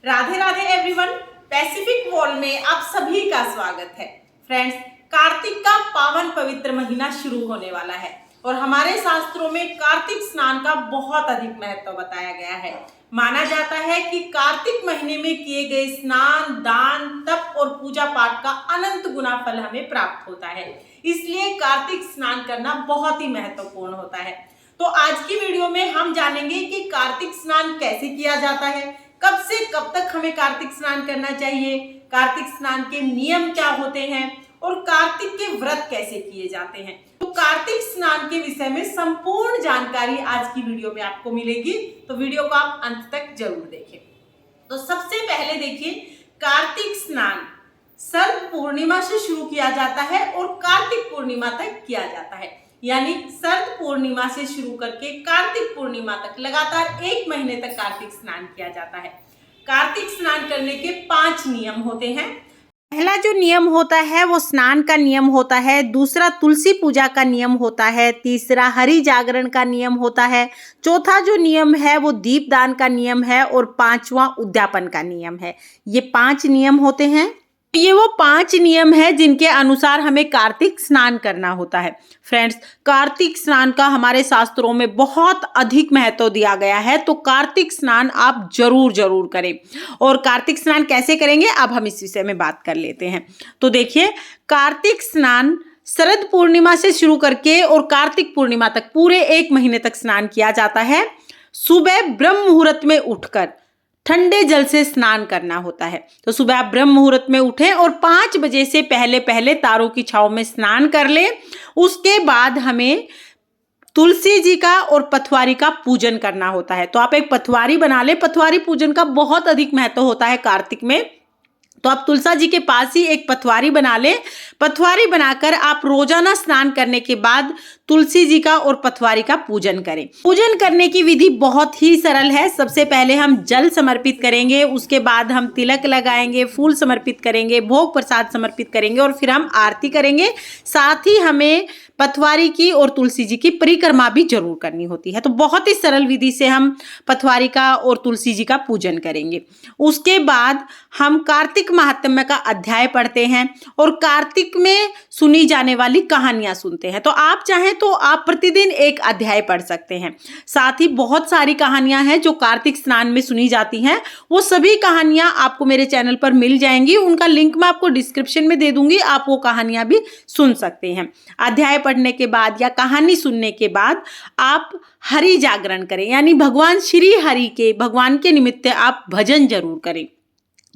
Radhe Radhe everyone, Pacific world में आप सभी का स्वागत है। फ्रेंड्स, कार्तिक का पावन पवित्र महीना शुरू होने वाला है और हमारे शास्त्रों में कार्तिक स्नान का बहुत अधिक महत्व बताया गया है। माना जाता है कि कार्तिक महीने में किए गए स्नान, दान, तप और पूजा पाठ का अनंत गुना फल हमें प्राप्त होता है। इसलिए कार्तिक स्नान करना बहुत ही महत्वपूर्ण होता है। तो आज की वीडियो में हम जानेंगे कि कार्तिक स्नान कैसे किया जाता है, कब से कब तक हमें कार्तिक स्नान करना चाहिए, कार्तिक स्नान के नियम क्या होते हैं और कार्तिक के व्रत कैसे किए जाते हैं। तो कार्तिक स्नान के विषय में संपूर्ण जानकारी आज की वीडियो में आपको मिलेगी, तो वीडियो को आप अंत तक जरूर देखें। तो सबसे पहले देखिए, कार्तिक स्नान शरद पूर्णिमा से शुरू किया जाता है और कार्तिक पूर्णिमा तक किया जाता है। यानी शरद पूर्णिमा से शुरू करके कार्तिक पूर्णिमा तक लगातार 1 महीने तक कार्तिक स्नान किया जाता है। कार्तिक स्नान करने के 5 नियम होते हैं। पहला जो नियम होता है वो स्नान का नियम होता है, दूसरा तुलसी पूजा का नियम होता है, तीसरा हरि जागरण का नियम होता है, चौथा जो नियम है वो दीपदान का नियम है और 5वां उद्यापन का नियम है। ये 5 नियम होते हैं। ये वो 5 नियम है जिनके अनुसार हमें कार्तिक स्नान करना होता है। फ्रेंड्स, कार्तिक स्नान का हमारे शास्त्रों में बहुत अधिक महत्व दिया गया है, तो कार्तिक स्नान आप जरूर करें। और कार्तिक स्नान कैसे करेंगे अब हम इस विषय में बात कर लेते हैं। तो देखिए, कार्तिक स्नान शरद पूर्णिमा से शुरू करके और कार्तिक पूर्णिमा तक पूरे 1 महीने तक स्नान किया जाता है। सुबह ब्रह्म मुहूर्त में उठकर ठंडे जल से स्नान करना होता है। तो सुबह आप ब्रह्म मुहूर्त में उठें और 5 बजे से पहले तारों की छांव में स्नान कर लें। उसके बाद हमें तुलसी जी का और पथवारी का पूजन करना होता है। तो आप एक पथवारी बना लें। पथवारी पूजन का बहुत अधिक महत्व होता है कार्तिक में, तो आप तुलसा जी के पास ही एक पथवारी बना लें। पथवारी बनाकर आप रोजाना स्नान करने के बाद तुलसी जी का और पथवारी का पूजन करें। पूजन करने की विधि बहुत ही सरल है। सबसे पहले हम जल समर्पित करेंगे, उसके बाद हम तिलक लगाएंगे, फूल समर्पित करेंगे, भोग प्रसाद समर्पित करेंगे और फिर हम आरती करेंगे। साथ ही हमें पथवारी की और तुलसी जी की परिक्रमा भी जरूर करनी होती है। तो बहुत ही सरल विधि से हम पथवारी का और तुलसी जी का पूजन करेंगे। उसके बाद हम कार्तिक महात्म्य का अध्याय पढ़ते हैं और कार्तिक में सुनी जाने वाली कहानियां सुनते हैं। तो आप चाहें तो आप प्रतिदिन एक अध्याय पढ़ सकते हैं। साथ ही बहुत सारी कहानियां हैं जो कार्तिक स्नान में सुनी जाती हैं। वो सभी कहानियां आपको मेरे चैनल पर मिल जाएंगी, उनका लिंक मैं आपको डिस्क्रिप्शन में दे दूंगी, आप वो कहानियां भी सुन सकते हैं। अध्याय पढ़ने के बाद या कहानी सुनने के बाद आप हरि जागरण करें, यानी भगवान श्री हरि के, भगवान के निमित्त आप भजन जरूर करें।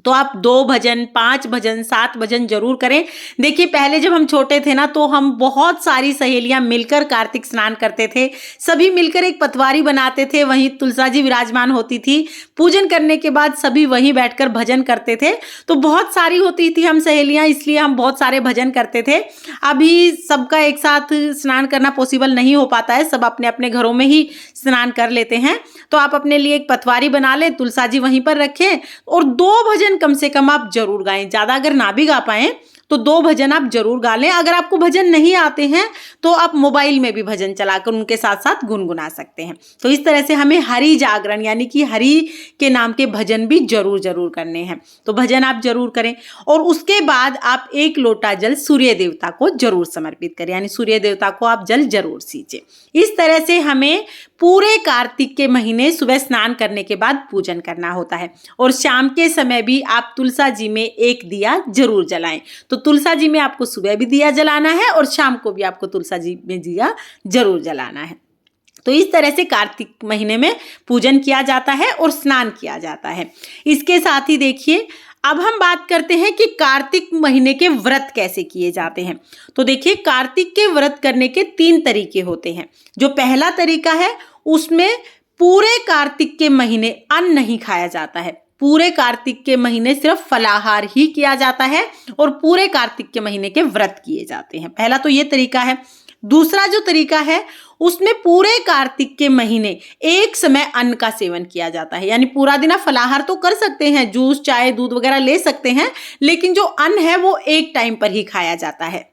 तो आप 2 भजन, 5 भजन, 7 भजन जरूर करें। देखिए, पहले जब हम छोटे थे ना, तो हम बहुत सारी सहेलियां मिलकर कार्तिक स्नान करते थे। सभी मिलकर एक पटवारी बनाते थे, वहीं तुलसा जी विराजमान होती थी। पूजन करने के बाद सभी वहीं बैठकर भजन करते थे। तो बहुत सारी होती थी हम सहेलियां, इसलिए हम बहुत सारे भजन करते थे। अभी सबका एक साथ स्नान करना पॉसिबल नहीं हो पाता है, सब अपने अपने घरों में ही स्नान कर लेते हैं। तो आप अपने लिए एक पटवारी बना लें, तुलसा जी वहीं पर रखें और 2 भजन कम से कम आप जरूर गाएं। ज्यादा अगर ना भी गा पाए तो 2 भजन आप जरूर गा लें। अगर आपको भजन नहीं आते हैं तो आप मोबाइल में भी भजन चलाकर उनके साथ साथ गुनगुना सकते हैं। तो इस तरह से हमें हरि जागरण यानी कि हरि के नाम के भजन भी जरूर करने हैं। तो भजन आप जरूर करें और उसके बाद आप 1 लोटा जल सूर्य देवता को जरूर समर्पित करें, यानी सूर्य देवता को आप जल जरूर सींचें। इस तरह से हमें पूरे कार्तिक के महीने सुबह स्नान करने के बाद पूजन करना होता है। और शाम के समय भी आप तुलसा जी में 1 दिया जरूर जलाएं। तो तुलसा जी में आपको सुबह भी दिया जलाना है और शाम को भी आपको तुलसा जी में दिया जरूर जलाना है। तो इस तरह से कार्तिक महीने में पूजन किया जाता है और स्नान किया जाता है। इसके साथ ही देखिए, अब हम बात करते हैं कि कार्तिक महीने के व्रत कैसे किए जाते हैं। तो देखिए, कार्तिक के व्रत करने के 3 तरीके होते हैं। जो पहला तरीका है उसमें पूरे कार्तिक के महीने अन्न नहीं खाया जाता है। पूरे कार्तिक के महीने सिर्फ फलाहार ही किया जाता है और पूरे कार्तिक के महीने के व्रत किए जाते हैं। पहला तो ये तरीका है। दूसरा जो तरीका है उसमें पूरे कार्तिक के महीने एक समय अन्न का सेवन किया जाता है, यानी पूरा दिन आप फलाहार तो कर सकते हैं, जूस, चाय, दूध वगैरह ले सकते हैं, लेकिन जो अन्न है वो एक टाइम पर ही खाया जाता है।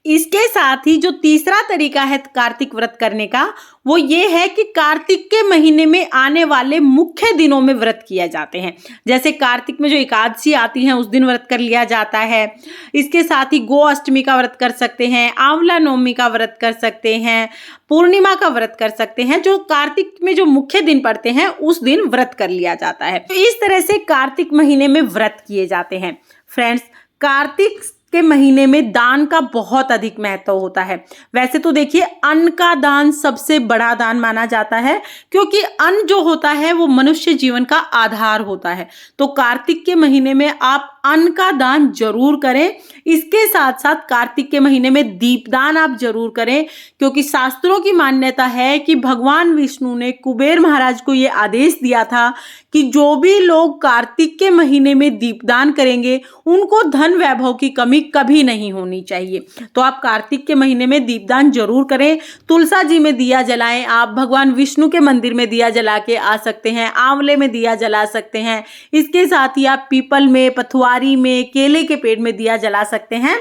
इसके साथ ही जो तीसरा तरीका है कार्तिक व्रत करने का, वो ये है कि कार्तिक के महीने में आने वाले मुख्य दिनों में व्रत किया जाते हैं। जैसे कार्तिक में जो एकादशी आती है उस दिन व्रत कर लिया जाता है। इसके साथ ही गो अष्टमी का व्रत कर सकते हैं, आंवला नवमी का व्रत कर सकते हैं, पूर्णिमा का व्रत कर सकते हैं। जो कार्तिक में जो मुख्य दिन पड़ते हैं उस दिन व्रत कर लिया जाता है। तो इस तरह से कार्तिक महीने में व्रत किए जाते हैं। फ्रेंड्स, कार्तिक के महीने में दान का बहुत अधिक महत्व होता है। वैसे तो देखिए, अन्न का दान सबसे बड़ा दान माना जाता है, क्योंकि अन्न जो होता है वो मनुष्य जीवन का आधार होता है। तो कार्तिक के महीने में आप अन्न का दान जरूर करें। इसके साथ साथ कार्तिक के महीने में दीपदान आप जरूर करें, क्योंकि शास्त्रों की मान्यता है कि भगवान विष्णु ने कुबेर महाराज को ये आदेश दिया था कि जो भी लोग कार्तिक के महीने में दीपदान करेंगे उनको धन वैभव की कमी कभी नहीं होनी चाहिए। तो आप कार्तिक के महीने में दीपदान जरूर करें। तुलसा जी में दिया जलाएं, आप भगवान विष्णु के मंदिर में दिया जला के आ सकते हैं, आंवले में दिया जला सकते हैं। इसके साथ ही आप पीपल में, पथवारी में, केले के पेड़ में दिया जला सकते हैं।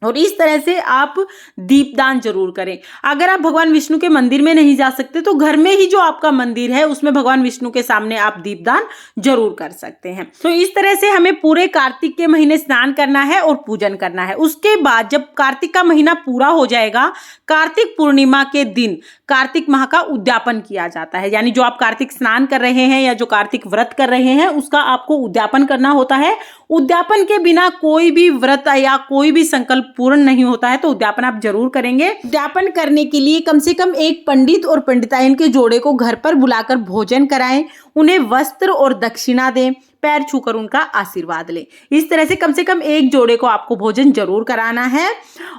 और इस तरह से आप दीपदान जरूर करें। अगर आप भगवान विष्णु के मंदिर में नहीं जा सकते तो घर में ही जो आपका मंदिर है उसमें भगवान विष्णु के सामने आप दीपदान जरूर कर सकते हैं। तो इस तरह से हमें पूरे कार्तिक के महीने स्नान करना है और पूजन करना है। उसके बाद जब कार्तिक का महीना पूरा हो जाएगा, कार्तिक पूर्णिमा के दिन कार्तिक माह का उद्यापन किया जाता है। यानी जो आप कार्तिक स्नान कर रहे हैं या जो कार्तिक व्रत कर रहे हैं उसका आपको उद्यापन करना होता है। उद्यापन के बिना कोई भी व्रत या कोई भी संकल्प पूर्ण नहीं होता है। तो उद्यापन आप जरूर करेंगे। उद्यापन करने के लिए कम से कम एक पंडित और पंडिताइन के जोड़े को घर पर बुलाकर भोजन कराएं, उन्हें वस्त्र और दक्षिणा दें, पैर छूकर उनका आशीर्वाद लें। इस तरह से कम एक जोड़े को आपको भोजन जरूर कराना है।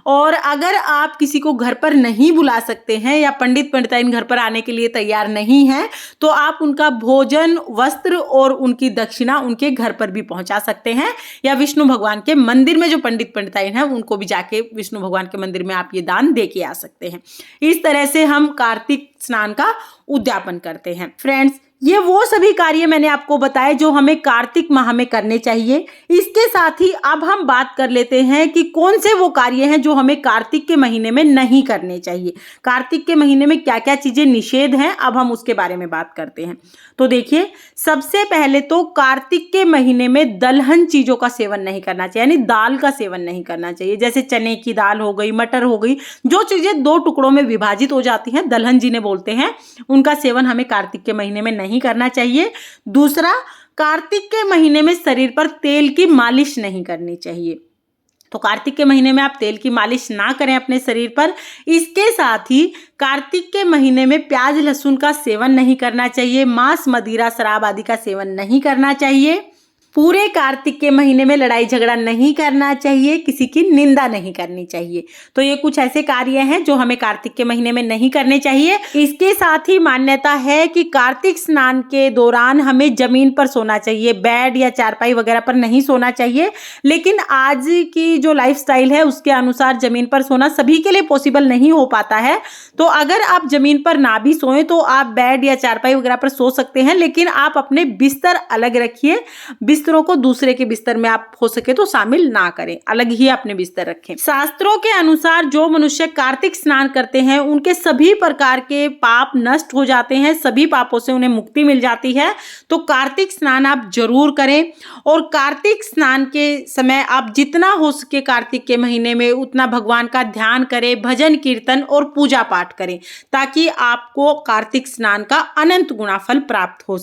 और अगर आप किसी को घर पर नहीं बुला सकते हैं या पंडित पंडिताइन घर पर आने के लिए तैयार नहीं है, तो आप उनका भोजन, वस्त्र और उनकी दक्षिणा उनके घर पर भी पहुंचा सकते हैं, या विष्णु भगवान के मंदिर में जो पंडित पंडिताइन है उनको भी जाके विष्णु भगवान के मंदिर में आप ये दान दे के आ सकते हैं। इस तरह से हम कार्तिक स्नान का उद्यापन करते हैं। फ्रेंड्स, ये वो सभी कार्य मैंने आपको बताए जो हमें कार्तिक माह में करने चाहिए। इसके साथ ही अब हम बात कर लेते हैं कि कौन से वो कार्य हैं जो हमें कार्तिक के महीने में नहीं करने चाहिए। कार्तिक के महीने में क्या क्या चीजें निषेध हैं, अब हम उसके बारे में बात करते हैं। तो देखिए, सबसे पहले तो कार्तिक के महीने में दलहन चीजों का सेवन नहीं करना चाहिए, यानी दाल का सेवन नहीं करना चाहिए। जैसे चने की दाल हो गई, मटर हो गई, जो चीजें दो टुकड़ों में विभाजित हो जाती हैं, दलहन जिन्हें बोलते हैं, उनका सेवन हमें कार्तिक के महीने में नहीं करना चाहिए। दूसरा, कार्तिक के महीने में शरीर पर तेल की मालिश नहीं करनी चाहिए। तो कार्तिक के महीने में आप तेल की मालिश ना करें अपने शरीर पर। इसके साथ ही कार्तिक के महीने में प्याज लहसुन का सेवन नहीं करना चाहिए, मांस मदिरा शराब आदि का सेवन नहीं करना चाहिए। पूरे कार्तिक के महीने में लड़ाई झगड़ा नहीं करना चाहिए, किसी की निंदा नहीं करनी चाहिए। तो ये कुछ ऐसे कार्य हैं जो हमें कार्तिक के महीने में नहीं करने चाहिए। इसके साथ ही मान्यता है कि कार्तिक स्नान के दौरान हमें जमीन पर सोना चाहिए, बेड या चारपाई वगैरह पर नहीं सोना चाहिए। लेकिन आज की जो लाइफस्टाइल है उसके अनुसार जमीन पर सोना सभी के लिए पॉसिबल नहीं हो पाता है। तो अगर आप जमीन पर ना भी सोएं तो आप बेड या चारपाई वगैरह पर सो सकते हैं, लेकिन आप अपने बिस्तर अलग रखिए। बिस्तरों को दूसरे के बिस्तर में आप हो सके तो शामिल ना करें, अलग ही अपने बिस्तर रखें। शास्त्रों के अनुसार जो मनुष्य कार्तिक स्नान करते हैं उनके सभी प्रकार के पाप नष्ट हो जाते हैं, सभी पापों से उन्हें मुक्ति मिल जाती है। तो कार्तिक स्नान आप जरूर करें। और कार्तिक स्नान के समय आप जितना हो सके कार्तिक के महीने में उतना भगवान का ध्यान करें, भजन कीर्तन और पूजा पाठ करें, ताकि आपको कार्तिक स्नान का अनंत गुना फल प्राप्त हो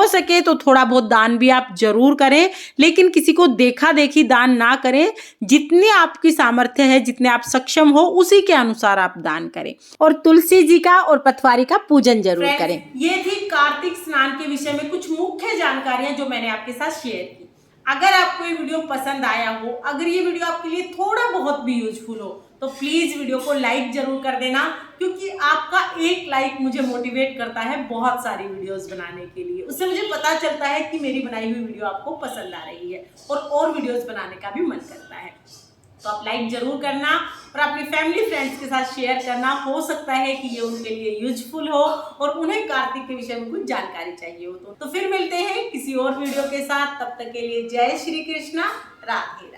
सके तो थोड़ा बहुत दान भी आप जरूर करें, लेकिन किसी को देखा देखी दान ना करें। जितनी आपकी सामर्थ्य है, जितने आप सक्षम हो, उसी के अनुसार आप दान करें। और तुलसी जी का और पथवारी का पूजन जरूर करें। ये थी कार्तिक स्नान के विषय में कुछ मुख्य जानकारियां जो मैंने आपके साथ शेयर की। अगर आपको ये वीडियो पसंद आया हो, अगर ये वीडियो आपके लिए थोड़ा बहुत भी यूजफुल हो, तो प्लीज वीडियो को लाइक जरूर कर देना, क्योंकि आपका एक लाइक मुझे मोटिवेट करता है बहुत सारी वीडियोस बनाने के लिए। उससे मुझे पता चलता है कि मेरी बनाई हुई वीडियो आपको पसंद आ रही है और वीडियोस बनाने का भी मन करता है। तो आप लाइक जरूर करना और अपनी फैमिली फ्रेंड्स के साथ शेयर करना। हो सकता है कि ये उनके लिए यूजफुल हो और उन्हें कार्तिक के विषय में कुछ जानकारी चाहिए हो। तो फिर मिलते हैं किसी और वीडियो के साथ। तब तक के लिए जय श्री कृष्णा, राधे।